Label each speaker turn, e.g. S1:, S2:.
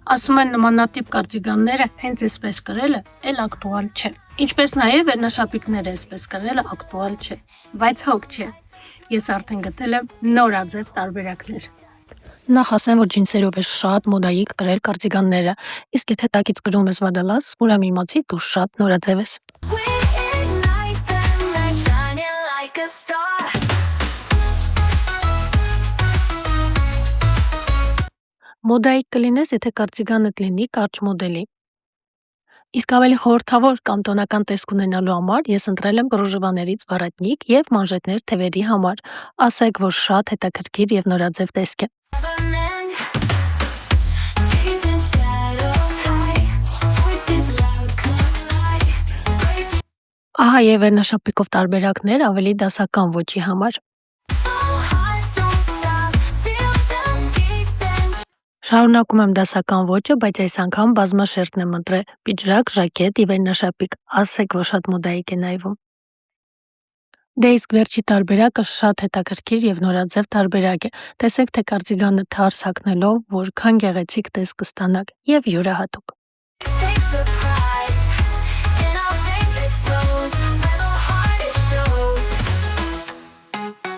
S1: Ասում են նմանատիպ կարդիգանները հենց այսպես կրելը էլ ակտուալ չէ։ Ինչպես նաև վերնաշապիկները այսպես կրելը ակտուալ չէ, բայց հոգ չէ։ Ես արդեն գտել եմ նորաձև տարբերակներ։
S2: Նախ ասեմ, որ ջինսերով է շատ մոդայիկ կրել կարդիգանները, իսկ եթե տակից կրում ես վադալաս, ուրեմն իմացի դու շատ նորաձև ես։ Մոդայիկ կլինես, եթե կարդիգանդ լինի կարճ մոդելի։ Իսկ ավելի խորհրդավոր կամ տոնական տեսք ունենալու համար ես ընտրել եմ կրուժվաներից վարատնիկ և մանժետներ թևերի համար։ Ասեք, որ շատ հետաքրքիր և նորաձև տեսք է։ Ահա և վերնաշապիկով տարբերակներ ավելի դասական ոճի համար։ Շարունակում եմ դասական ոճը, բայց այս անգամ բազմաշերտն եմ ընտրել՝ պիջակ, ժակետ և վերնաշապիկ։ Ասեք, որ շատ մոդայիկ է նայվում։ Դե իսկ վերջի տարբերակը շատ հետաքրքիր և նորաձև տարբերակ է։ Տեսեք, թե կարդիգանը թարս հագնելով որքան գեղեցիկ տեսք կստանաք և յուրահատուկ։